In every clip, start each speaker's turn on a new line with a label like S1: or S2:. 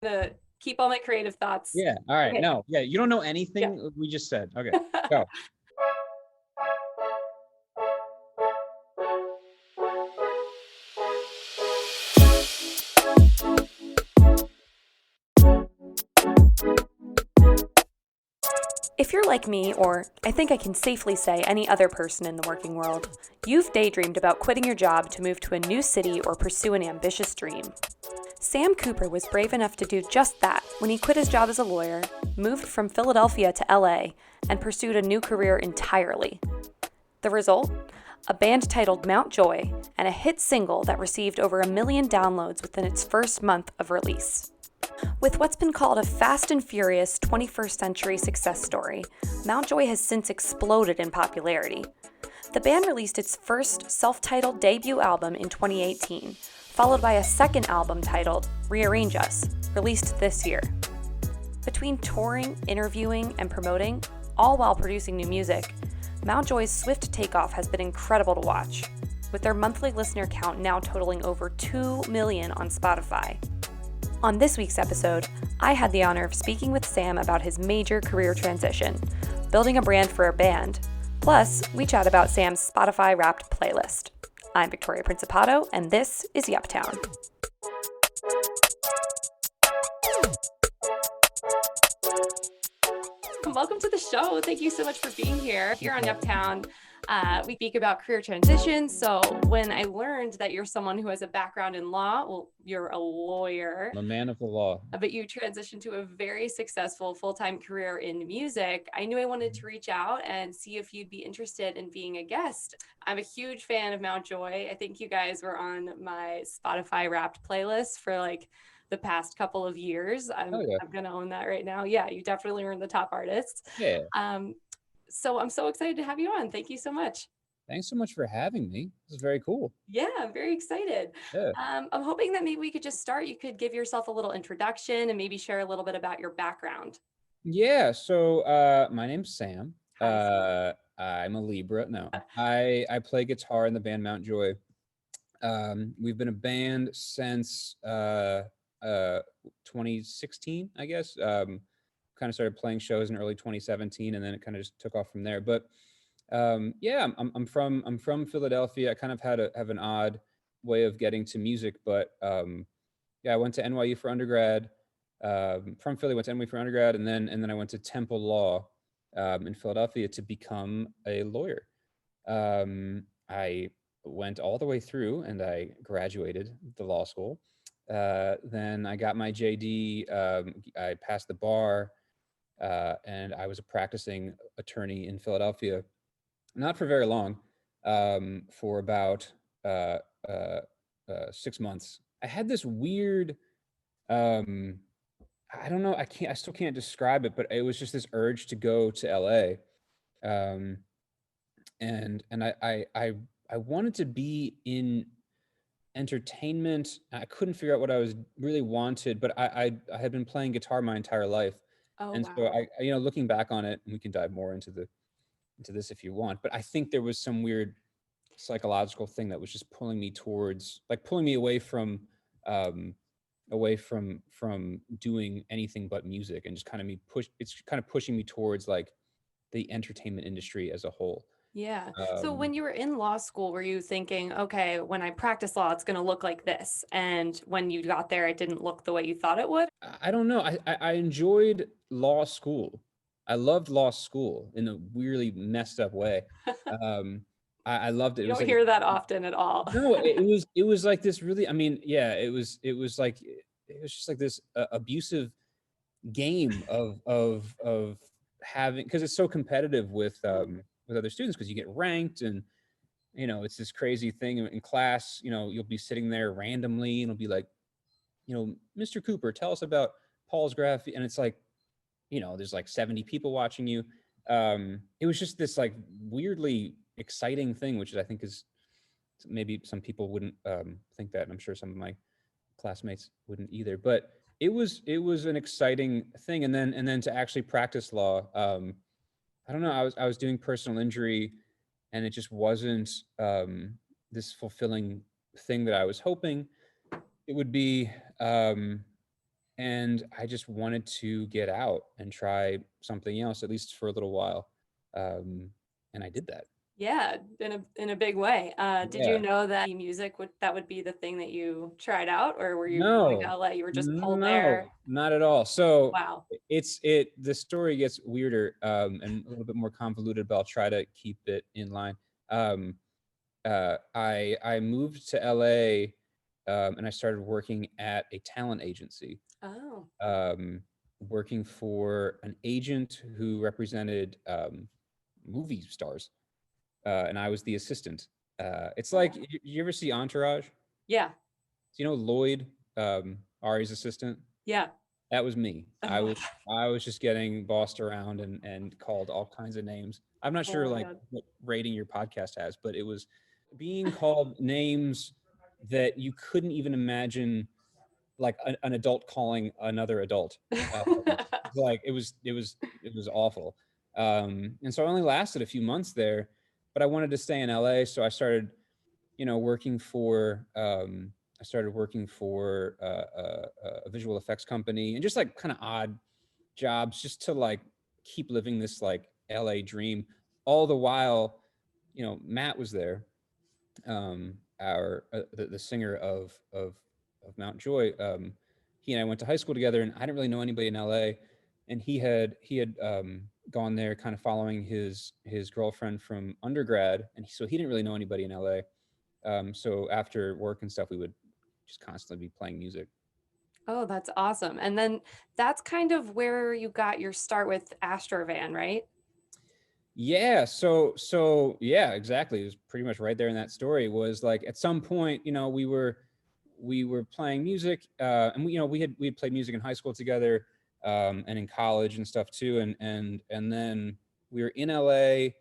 S1: To keep all my creative thoughts.
S2: Yeah. All right.
S1: Okay.
S2: No. Yeah. You don't know
S1: Yeah.
S2: anything we just said. Okay. Go.
S1: If you're like me, or I think I can safely say any other person in the working world, you've daydreamed about quitting your job to move to a new city or pursue an ambitious dream. Sam Cooper was brave enough to do just that when he quit his job as a lawyer, moved from Philadelphia to LA, and pursued a new career entirely. The result? A band titled Mount Joy and a hit single that received over 1 million downloads within its first month of release. With what's been called a fast and furious 21st century success story, Mount Joy has since exploded in popularity. The band released its first self-titled debut album in 2018, followed by a second album titled Rearrange Us, released this year. Between touring, interviewing, and promoting, all while producing new music, Mount Joy's swift takeoff has been incredible to watch, with their monthly listener count now totaling over 2 million on Spotify. On this week's episode, I had the honor of speaking with Sam about his major career transition, building a brand for a band, plus we chat about Sam's Spotify Wrapped playlist. I'm Victoria Principato, and this is Yuptown. Welcome to the show. Thank you so much for being here. Here on Yuptown, we speak about career transitions. So when I learned that you're someone who has a background in law, well, you're a lawyer,
S2: I'm a man of the law.
S1: but you transitioned to a very successful full-time career in music, I knew I wanted to reach out and see if you'd be interested in being a guest. I'm a huge fan of Mount Joy. I think you guys were on my Spotify Wrapped playlist for like the past couple of years.
S2: Oh
S1: I'm
S2: yeah.
S1: I'm gonna own that right now. Yeah, you definitely were in the top artists.
S2: Yeah.
S1: Um, so I'm so excited to have you on. Thank you so much.
S2: Thanks so much for having me. This is very cool.
S1: Yeah, I'm very excited.
S2: Yeah.
S1: I'm hoping that maybe we could just start. You could give yourself a little introduction and maybe share a little bit about your background.
S2: Yeah. So my name's Sam.
S1: Hi, Sam.
S2: I'm a Libra. No. I play guitar in the band Mount Joy. We've been a band since uh 2016, I guess. Kind of started playing shows in early 2017, and then it kind of just took off from there. But yeah, I'm from Philadelphia. I kind of have an odd way of getting to music, but yeah, I went to NYU for undergrad. From Philly, went to NYU for undergrad, and then I went to Temple Law in Philadelphia to become a lawyer. I went all the way through, and I graduated the law school. Then I got my JD. I passed the bar, and I was a practicing attorney in Philadelphia, not for very long, for about uh, uh, 6 months. I had this weird, um, I don't know, I still can't describe it, but it was just this urge to go to LA. Um, and I wanted to be in entertainment. I couldn't figure out what I was really wanted, but I had been playing guitar my entire life.
S1: Oh,
S2: And so
S1: wow.
S2: looking back on it, and we can dive more into this if you want, but I think there was some weird psychological thing that was just pulling me towards, like pulling me um away from doing anything but music, and just kind of me push it's kind of pushing me towards like the entertainment industry as a whole.
S1: Yeah. So
S2: Um
S1: when you were in law school, were you thinking, okay, when I practice law, it's going to look like this? And when you got there, it didn't look the way you thought it would?
S2: I don't know. I enjoyed law school. I loved law school in a weirdly messed up way. Um, I loved it. It
S1: You
S2: was
S1: don't
S2: like
S1: hear that often at all.
S2: no, it was like this really. I mean, yeah, it was like it was just like this abusive game of having, because it's so competitive with other students, because you get ranked, and it's this crazy thing in class. You'll be sitting there randomly, and it'll be like, Mr. Cooper, tell us about Paul's graph, and it's like, there's like 70 people watching you. It was just this like weirdly exciting thing, which I think is, maybe some people wouldn't think that, and I'm sure some of my classmates wouldn't either. But it was an exciting thing, and then to actually practice law. I don't know. I was doing personal injury, and it just wasn't this fulfilling thing that I was hoping it would be. Um, and I just wanted to get out and try something else, at least for a little while. And I did that.
S1: Yeah, in a big way. Did you
S2: Yeah.
S1: know that music would be the thing that you tried out, or were you going to
S2: No,
S1: LA? You were just pulled
S2: no,
S1: there?
S2: not at all. So
S1: Wow.
S2: the story gets weirder, and a little bit more convoluted, but I'll try to keep it in line. Um, I moved to LA, and I started working at a talent agency,
S1: Oh.
S2: um, working for an agent who represented movie stars, and I was the assistant. It's like
S1: Oh.
S2: you ever see Entourage?
S1: Yeah.
S2: So, you know Lloyd, Ari's assistant?
S1: Yeah.
S2: That was me. I
S1: Oh,
S2: was I was just getting bossed around and called all kinds of names. I'm not sure
S1: oh my
S2: like
S1: God.
S2: what rating your podcast has, but it was being called names that you couldn't even imagine, like an adult calling another adult. Like it was awful. And so I only lasted a few months there, but I wanted to stay in LA, so I started, working for I started working for a visual effects company, and just like kind of odd jobs just to like keep living this like LA dream. All the while, Matt was there, our the singer of Mount Joy. He and I went to high school together, and I didn't really know anybody in LA. And he had gone there, kind of following his girlfriend from undergrad, and so he didn't really know anybody in LA. So after work and stuff, we would just constantly be playing music.
S1: Oh, that's awesome. And then that's kind of where you got your start with Astrovan, right?
S2: Yeah, so yeah, exactly. It was pretty much right there in that story. Was like at some point, we were playing music, and we had played music in high school together, and in college and stuff too. And then we were in LA,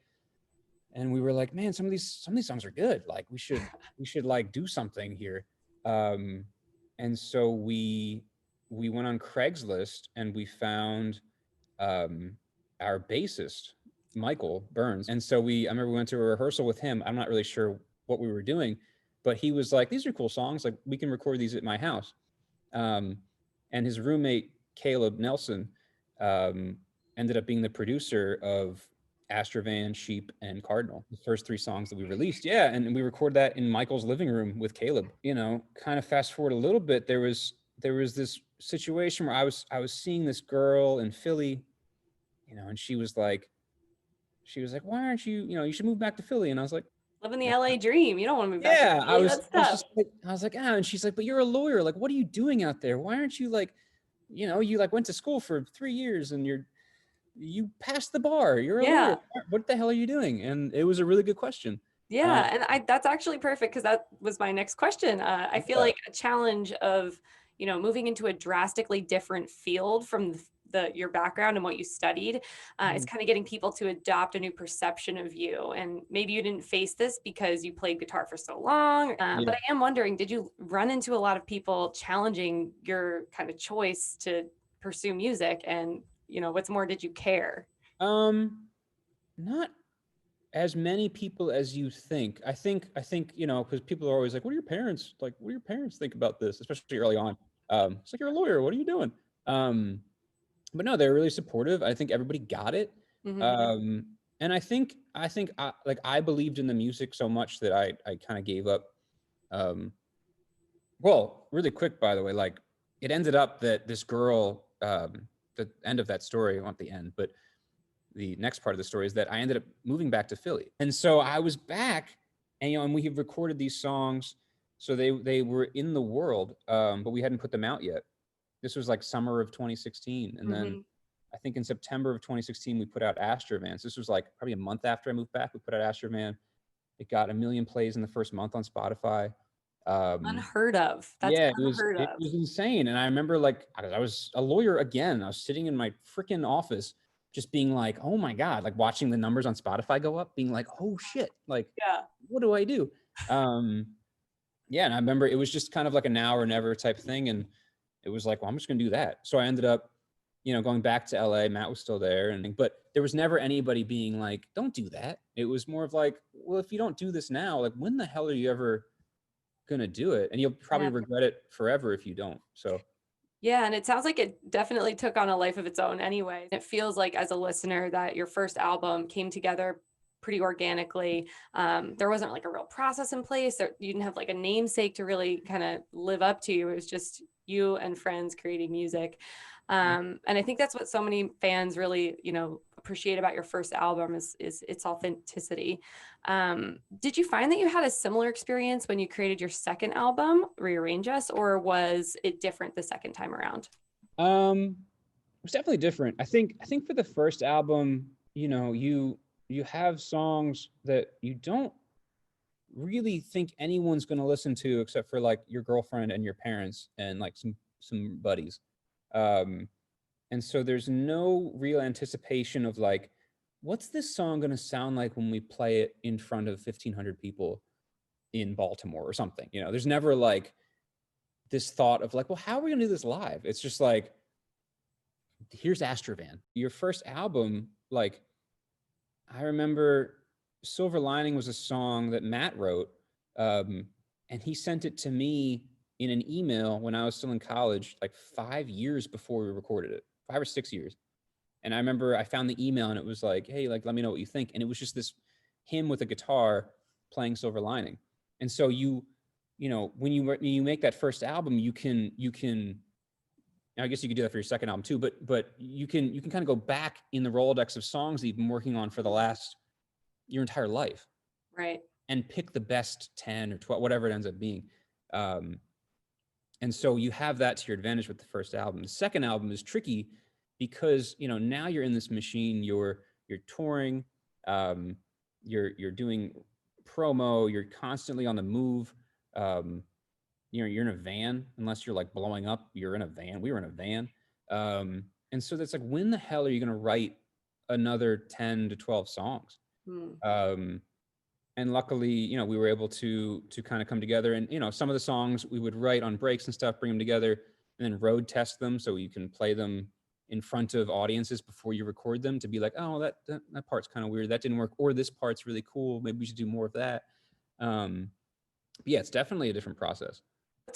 S2: and we were like, man, some of these songs are good. Like we should like do something here. Um, and so we went on Craigslist, and we found um, our bassist, Michael Burns. And so I remember we went to a rehearsal with him. I'm not really sure what we were doing, but he was like, these are cool songs. Like, we can record these at my house. Um, and his roommate, Caleb Nelson, um, ended up being the producer of Astrovan, Sheep, and Cardinal, the first three songs that we released. Yeah. And we recorded that in Michael's living room with Caleb. Kind of fast forward a little bit, there was this situation where I was seeing this girl in Philly, and she was like, why aren't you, you should move back to Philly. And I was like,
S1: Living the LA dream. You don't want to move back to
S2: yeah, I
S1: Philly.
S2: was,
S1: That's
S2: I was
S1: tough.
S2: just like, and she's like, but you're a lawyer. Like, what are you doing out there? Why aren't you like, you like went to school for 3 years, and you passed the bar. You're a lawyer.
S1: Yeah.
S2: What the hell are you doing? And it was a really good question. Um,
S1: Yeah, and that's actually perfect because that was my next question. I feel
S2: yeah.
S1: like a challenge of, moving into a drastically different field from your background and what you studied, is
S2: Mhm.
S1: kind of getting people to adopt a new perception of you. And maybe you didn't face this because you played guitar for so long,
S2: Yeah.
S1: but I am wondering, did you run into a lot of people challenging your kind of choice to pursue music? And, what's more, did you care?
S2: Um, Not as many people as you think. I think, because people are always like, what do your parents like? What do your parents think about this? Especially early on. It's like, you're a lawyer. What are you doing? Um, but no, they're really supportive. I think everybody got it.
S1: Hmm.
S2: Um, and I think I believed in the music so much that I kind of gave up. Um, well, really quick, by the way, like it ended up that this girl, the end of that story, not the end, but the next part of the story is that I ended up moving back to Philly. And so I was back, and we have recorded these songs. So they were in the world, but we hadn't put them out yet. This was like summer of 2016. And then
S1: Hmm.
S2: I think in September of 2016, we put out Astrovan. So this was like probably a month after I moved back. We put out Astrovan. It got 1 million plays in the first month on Spotify. Um,
S1: Unheard of. That's
S2: yeah,
S1: unheard
S2: it
S1: of.
S2: was insane. And I remember like I was a lawyer again. I was sitting in my freaking office just being like, "Oh my God," like watching the numbers on Spotify go up, being like, "Oh shit, like
S1: Yeah.
S2: what do I do?" Um yeah, and I remember it was just kind of like a now or never type thing, and it was like, "Well, I'm just going to do that." So I ended up, going back to LA. Matt was still there, but there was never anybody being like, "Don't do that." It was more of like, "Well, if you don't do this now, like when the hell are you ever gonna do it? And you'll probably
S1: Yeah.
S2: regret it forever if you don't." So
S1: Yeah, and it sounds like it definitely took on a life of its own anyway. It feels like as a listener that your first album came together pretty organically. There wasn't like a real process in place. You didn't have like a namesake to really kind of live up to. It was just you and friends creating music. And I think that's what so many fans really, appreciate about your first album is its authenticity. Did you find that you had a similar experience when you created your second album, Rearrange Us, or was it different the second time around?
S2: Um, it was definitely different. I think for the first album, you have songs that you don't really think anyone's going to listen to except for like your girlfriend and your parents and like some buddies. Um, and so there's no real anticipation of like, what's this song going to sound like when we play it in front of 1,500 people in Baltimore or something? There's never like this thought of like, well, how are we going to do this live? It's just like, here's Astrovan. Your first album, like, I remember Silver Lining was a song that Matt wrote, um, and he sent it to me in an email when I was still in college, like 5 years before we recorded it, 5 or 6 years. And I remember I found the email and it was like, hey, like, let me know what you think. And it was just this him with a guitar playing Silver Lining. And so when you make that first album, you can I guess you could do that for your second album too, but you can kind of go back in the Rolodex of songs that you've been working on for the last your entire life
S1: Right.
S2: and pick the best 10 or 12, whatever it ends up being. Um, and so you have that to your advantage with the first album. The second album is tricky because now you're in this machine. You're touring, um, you're doing promo. You're constantly on the move. Um, you're in a van unless you're like blowing up. You're in a van. We were in a van, and so that's like, when the hell are you going to write another 10 to 12 songs?
S1: Hmm.
S2: Um, and luckily, we were able to kind of come together. And some of the songs we would write on breaks and stuff, bring them together, and then road test them so you can play them in front of audiences before you record them to be like, oh, that part's kind of weird, that didn't work, or this part's really cool, maybe we should do more of that. But yeah, it's definitely a different process.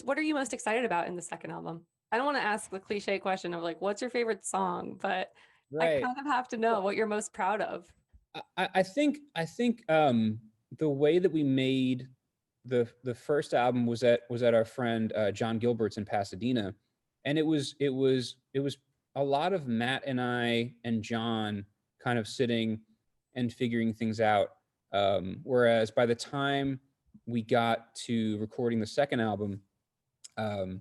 S1: What are you most excited about in the second album? I don't want to ask the cliche question of like, what's your favorite song? But I
S2: Right.
S1: kind of have to know what you're most proud of.
S2: I think the way that we made the first album was at our friend John Gilbert's in Pasadena, and it was a lot of Matt and I and John kind of sitting and figuring things out. Whereas by the time we got to recording the second album, um,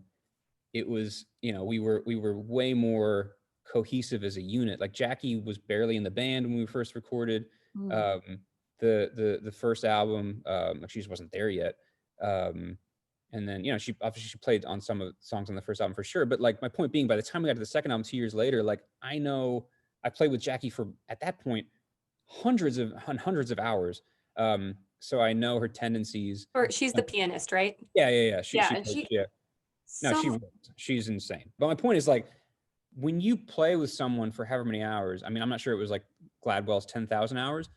S2: it was we were way more cohesive as a unit. Like, Jackie was barely in the band when we first recorded
S1: Mm.
S2: um, the first album. Like, she just wasn't there yet. Um, and then she obviously she played on some of the songs on the first album for sure. But like, my point being, by the time we got to the second album 2 years later, like, I played with Jackie for, at that point, hundreds of hours. So I know her tendencies.
S1: Or she's the pianist, right?
S2: Yeah, yeah, yeah. She
S1: Yeah,
S2: she
S1: and
S2: plays,
S1: she
S2: yeah. No, she
S1: so
S2: worked. She's insane. But my point is, like, when you play with someone for however many hours, I mean, I'm not sure it was like Gladwell's 10,000 hours,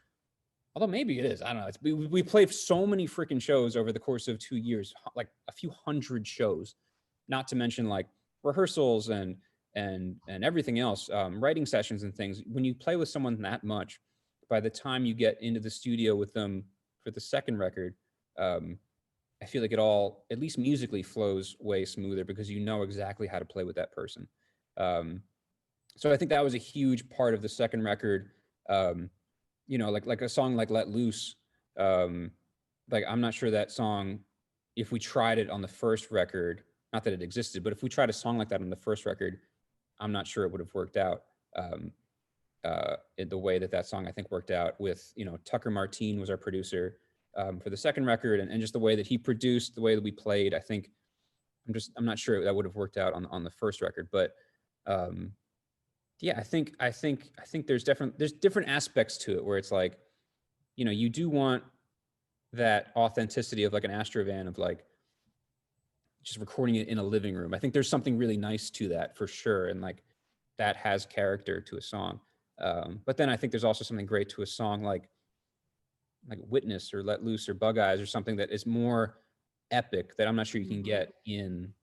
S2: although maybe it is. I don't know. We played so many freaking shows over the course of 2 years, like a few hundred shows, not to mention like rehearsals and everything else, writing sessions and things. When you play with someone that much, by the time you get into the studio with them for the second record, um, I feel like it all, at least musically, flows way smoother because you know exactly how to play with that person. Um, so I think that was a huge part of the second record. Um, like a song like "Let Loose." Um, like, I'm not sure that song, if we tried it on the first record, not that it existed, but if we tried a song like that on the first record, I'm not sure it would have worked out. In the way that song, I think, worked out with, Tucker Martine was our producer for the second record, and just the way that he produced, the way that we played. I think I'm not sure that would have worked out on the first record, but um, yeah, I think there's different aspects to it where it's like, you do want that authenticity of like an Astrovan, of like just recording it in a living room. I think there's something really nice to that for sure, and like, that has character to a song. But then I think there's also something great to a song like Witness or Let Loose or Bug Eyes, or something that is more epic, that I'm not sure you can
S1: Mhm.
S2: get in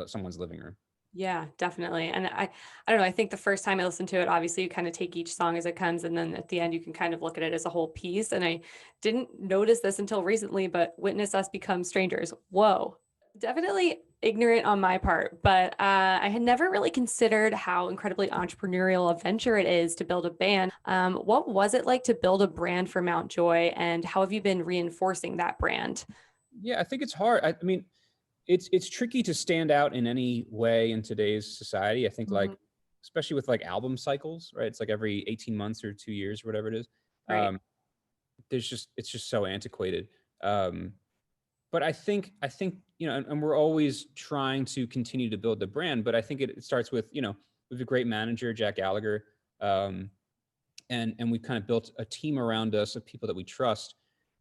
S2: someone's living room.
S1: Yeah, definitely. And I don't know, I think the first time I listened to it, obviously you kind of take each song as it comes, and then at the end you can kind of look at it as a whole piece. And I didn't notice this until recently, but Witness Us Become Strangers. Whoa. Definitely ignorant on my part, but I had never really considered how incredibly entrepreneurial a venture it is to build a band. What was it like to build a brand for Mountjoy, and how have you been reinforcing that brand?
S2: Yeah, I think it's hard. I mean, it's tricky to stand out in any way in today's society. I think like
S1: Mhm.
S2: especially with like album cycles, right? It's like every 18 months or 2 years or whatever it is.
S1: Right.
S2: Um, it's just so antiquated. Um, but I think and we're always trying to continue to build the brand. But I think it starts with we have a great manager, Jack Gallagher, um, and we've kind of built a team around us of people that we trust,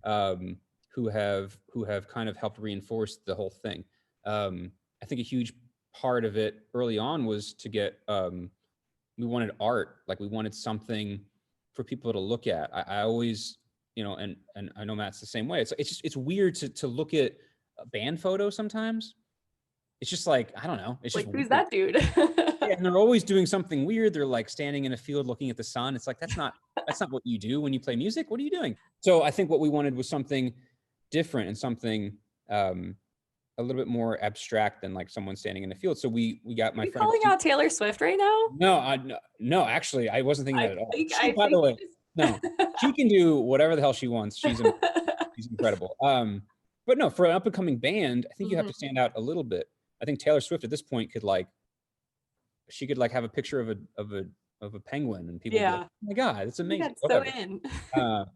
S2: um, who have kind of helped reinforce the whole thing. I think a huge part of it early on was to get we wanted art, like we wanted something for people to look at. I always and I know Matt's the same way. It's just it's weird to look at a band photo sometimes. It's just like I don't know. It's just
S1: Like, who's
S2: weird.
S1: that dude?
S2: Yeah, and they're always doing something weird. They're like standing in a field looking at the sun. It's like that's not what you do when you play music. What are you doing? So I think what we wanted was something different and something um, a little bit more abstract than like someone standing in the field. So we got
S1: Are
S2: my
S1: you
S2: friend
S1: calling
S2: Steve.
S1: out Taylor Swift right now?
S2: No, actually, I wasn't thinking that at all. She,
S1: I
S2: by the
S1: think
S2: way,
S1: you
S2: no,
S1: just
S2: she can do whatever the hell she wants. She's incredible. But no, for an up and coming band, I think you have to
S1: Mhm.
S2: stand out a little bit. I think Taylor Swift at this point could like she could like have a picture of a penguin and people would be like,
S1: Yeah.
S2: oh my god, it's
S1: We
S2: amazing,
S1: got so
S2: whatever.
S1: in.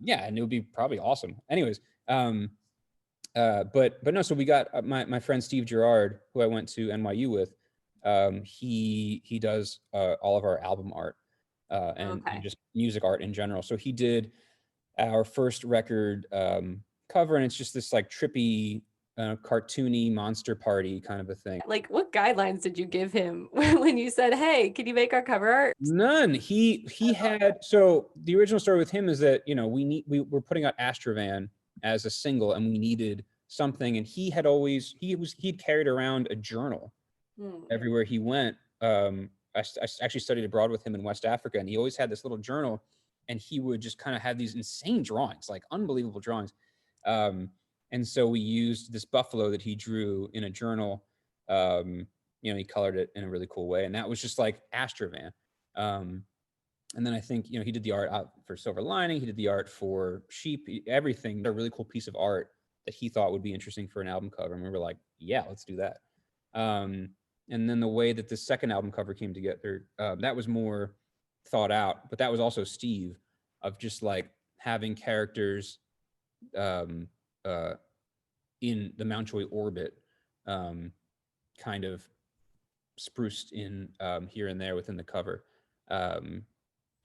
S2: Yeah, and it would be probably awesome. Anyways, but no, so we got my friend Steve Gerard, who I went to NYU with. He does all of our album art and
S1: Okay.
S2: just music art in general. So he did our first record cover, and it's just this like trippy, cartoony monster party kind of a thing.
S1: Like, what guidelines did you give him when you said, "Hey, can you make our cover art?"
S2: None. He had so the original story with him is that we were putting out Astrovan as a single and we needed something, and he'd carried around a journal
S1: Hmm.
S2: everywhere he went. I actually studied abroad with him in West Africa, and he always had this little journal, and he would just kind of have these insane drawings, like unbelievable drawings. Um, and so we used this buffalo that he drew in a journal. Um, he colored it in a really cool way, and that was just like Astrovan. Um, and then I think he did the art out for Silver Lining. He did the art for Sheep. Everything. A really cool piece of art that he thought would be interesting for an album cover, and we were like, yeah, let's do that. Um, and then the way that the second album cover came together, that was more thought out, but that was also Steve of just like having characters um, uh, in the Mountjoy orbit, um, kind of spruced in here and there within the cover. Um,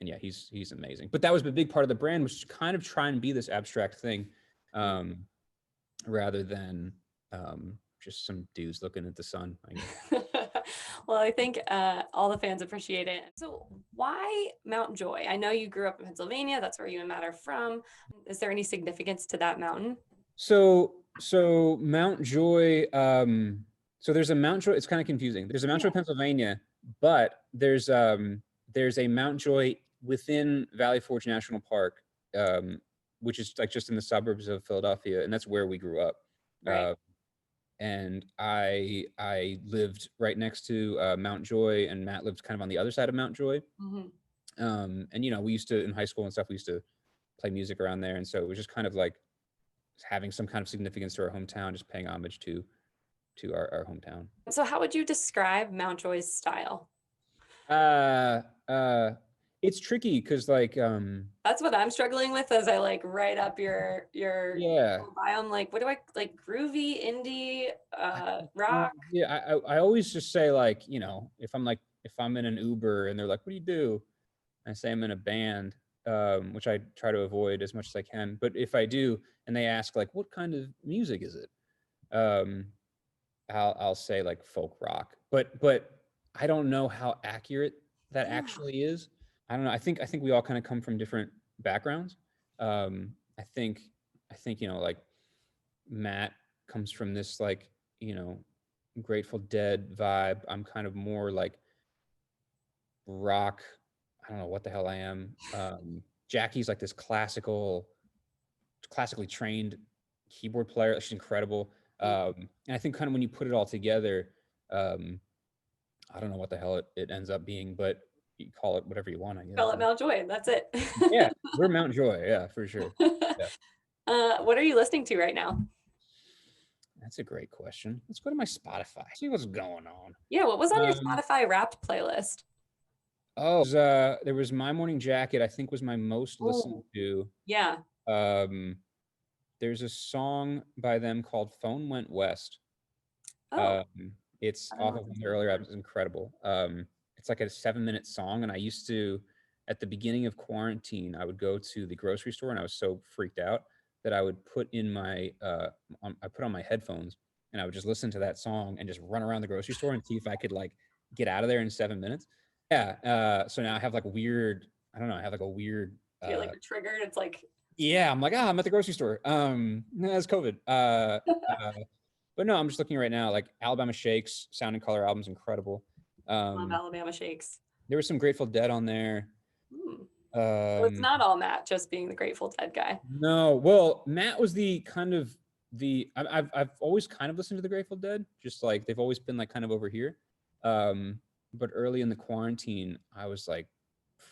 S2: and yeah, he's amazing. But that was a big part of the brand, was to kind of try and be this abstract thing, um, rather than just some dudes looking at the sun, I guess.
S1: Well, I think all the fans appreciate it. So, why Mount Joy? I know you grew up in Pennsylvania. That's where you and Matt are from. Is there any significance to that mountain?
S2: So Mount Joy. So there's a Mount Joy. It's kind of confusing. There's a Mount Joy,
S1: Yeah.
S2: Pennsylvania, but there's a Mount Joy within Valley Forge National Park, which is like just in the suburbs of Philadelphia, and that's where we grew up.
S1: Right.
S2: Uh, and I lived right next to Mount Joy, and Matt lived kind of on the other side of Mount Joy.
S1: Mhm.
S2: And we used to in high school and stuff. We used to play music around there, and so it was just kind of like having some kind of significance to our hometown, just paying homage to our hometown.
S1: So, how would you describe Mount Joy's style?
S2: Uh, uh, it's tricky because like
S1: That's what I'm struggling with as I like write up your
S2: yeah,
S1: bio. I'm like, what do I like? Groovy, indie,
S2: I,
S1: rock.
S2: yeah, I always just say like if I'm in an Uber and they're like, what do you do? I say I'm in a band, which I try to avoid as much as I can. But if I do, and they ask like, what kind of music is it? Um, I'll say like folk rock, but I don't know how accurate that
S1: Yeah.
S2: actually is. I don't know. I think we all kind of come from different backgrounds. I think like Matt comes from this like you know Grateful Dead vibe. I'm kind of more like rock. I don't know what the hell I am. Jackie's like this classically trained keyboard player. She's incredible.
S1: Mm.
S2: And I think kind of when you put it all together, um, I don't know what the hell it ends up being, but you call it whatever you want, I
S1: Call
S2: guess.
S1: it Mountjoy, and that's it.
S2: Yeah, we're Mount Joy. Yeah, for sure. Yeah,
S1: What are you listening to right now?
S2: that's a great question. Let's go to my Spotify. See what's going on.
S1: Yeah, what was on your
S2: Um,
S1: Spotify Wrapped playlist?
S2: there was My Morning Jacket. I think was my most listened
S1: Oh,
S2: to.
S1: yeah.
S2: Um, there's a song by them called "Phone Went West."
S1: Oh,
S2: Um, it's
S1: I don't
S2: off
S1: know
S2: of
S1: what
S2: one of
S1: this
S2: their
S1: is.
S2: earlier albums. It's incredible. It's like a 7-minute song, and I used to, at the beginning of quarantine, I would go to the grocery store, and I was so freaked out that I would put in I put on my headphones, and I would just listen to that song and just run around the grocery store and see if I could like get out of there in 7 minutes. Yeah. So now I have like weird. I don't know. I have like a weird.
S1: Do you like a trigger? It's like,
S2: Yeah, I'm like, I'm at the grocery store. No, that's COVID. But no, I'm just looking right now. Like Alabama Shakes, Sound and Color album's incredible.
S1: love
S2: Um,
S1: Alabama Shakes.
S2: there was some Grateful Dead on there.
S1: Hmm. So it's
S2: Um,
S1: not all Matt just being the Grateful Dead guy.
S2: no, well, Matt was the kind of I've always kind of listened to the Grateful Dead, just like they've always been like kind of over here. Um, but early in the quarantine, I was like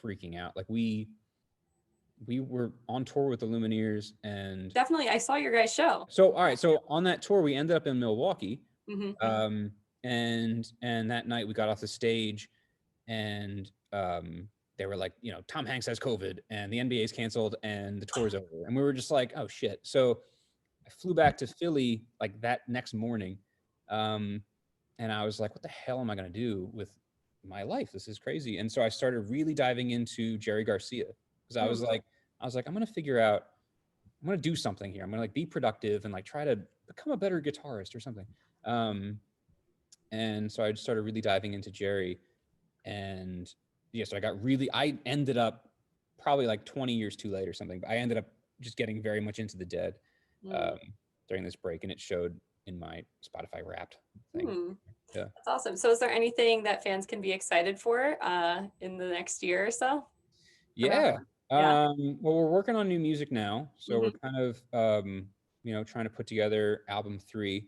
S2: freaking out. Like we were on tour with the Lumineers, and
S1: Definitely, I saw your guys' show.
S2: so all right, so on that tour we ended up in Milwaukee.
S1: Hmm.
S2: Um, and that night we got off the stage, and they were like, Tom Hanks has COVID, and the NBA's canceled, and the tour's over, and we were just like, oh shit. So I flew back to Philly like that next morning, um, and I was like, what the hell am I gonna do with my life? This is crazy. And so I started really diving into Jerry Garcia because
S1: Mm.
S2: I was like, I'm gonna figure out, I'm gonna do something here. I'm gonna like be productive and like try to become a better guitarist or something. Um, and so I just started really diving into Jerry, and yeah, so I ended up probably like 20 years too late or something, but I ended up just getting very much into the Dead
S1: Mm.
S2: um, during this break, and it showed in my Spotify Wrapped thing.
S1: Hmm.
S2: Yeah.
S1: That's awesome. So is there anything that fans can be excited for in the next year or so? Around,
S2: Yeah.
S1: yeah.
S2: Well, we're working on new music now, so we're
S1: Hmm.
S2: kind of trying to put together album 3.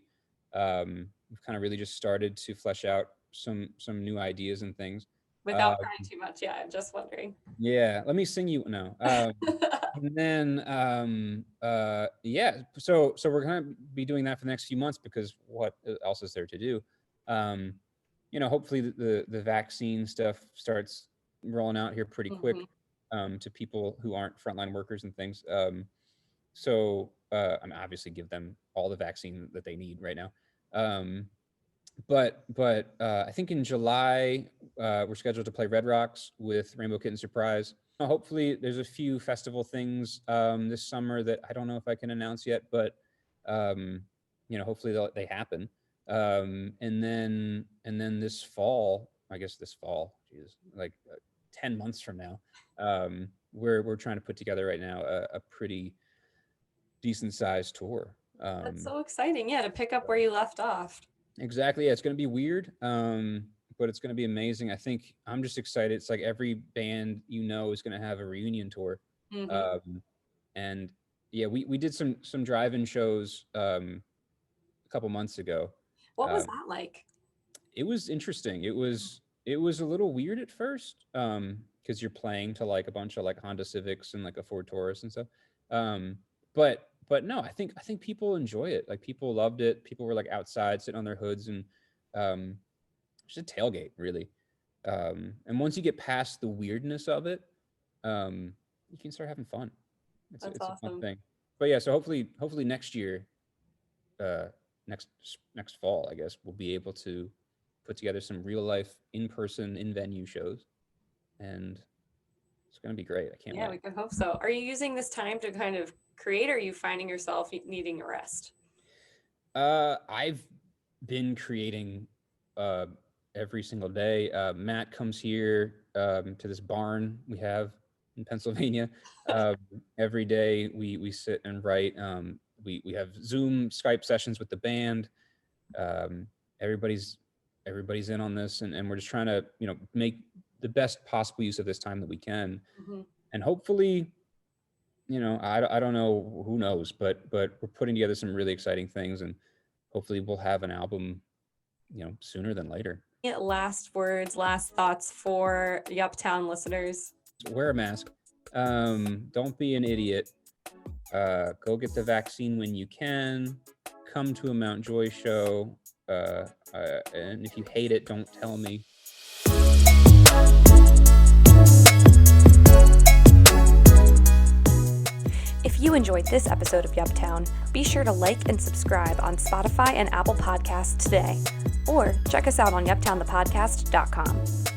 S2: We've kind of really just started to flesh out some new ideas and things. Uh,
S1: Without crying too much. Yeah, I'm just wondering.
S2: yeah, let me sing you now. And then yeah, so we're gonna be doing that for the next few months because what else is there to do? Um, hopefully the vaccine stuff starts rolling out here pretty
S1: Hmm.
S2: quick to people who aren't frontline workers and things. I mean, obviously give them all the vaccine that they need right now. Um, but I think in July we're scheduled to play Red Rocks with Rainbow Kitten Surprise. Hopefully, there's a few festival things this summer that I don't know if I can announce yet, but um, hopefully they happen. And then this fall, I guess this fall, Jesus, like 10 months from now, we're trying to put together right now a pretty decent sized tour.
S1: That's
S2: Um,
S1: so exciting. Yeah, to pick up where you left off.
S2: Exactly. Yeah, it's going to be weird, but it's going to be amazing. I think I'm just excited. It's like every band is going to have a reunion tour,
S1: Hmm.
S2: um, and yeah, we did some drive-in shows a couple months ago.
S1: What was
S2: Um,
S1: that like?
S2: it was interesting. It was a little weird at first because you're playing to like a bunch of like Honda Civics and like a Ford Taurus and stuff. Um, but no, I think people enjoy it. Like people loved it. People were like outside sitting on their hoods and um, just a tailgate really. And once you get past the weirdness of it, you can start having fun. It's
S1: That's
S2: it's a fun
S1: awesome.
S2: thing. But yeah, so hopefully next year, uh, next fall, I guess we'll be able to put together some real life in person in venue shows, and it's gonna be great. I can't
S1: Yeah,
S2: wait.
S1: we can hope so. Are you using this time to kind of create, or are you finding yourself needing a rest?
S2: I've been creating uh, every single day. Matt comes here to this barn we have in Pennsylvania. Um, every day we sit and write. We have Zoom Skype sessions with the band. everybody's in on this, and we're just trying to, make the best possible use of this time that we can.
S1: Mhm.
S2: And hopefully, I don't know, who knows, but we're putting together some really exciting things, and hopefully we'll have an album, sooner than later.
S1: Last words, last thoughts for Yuptown listeners.
S2: So wear a mask. Don't be an idiot. Go get the vaccine when you can. Come to a Mount Joy show. And if you hate it, don't tell me.
S1: If you enjoyed this episode of Yuptown, be sure to like and subscribe on Spotify and Apple Podcasts today, or check us out on yuptownthepodcast.com.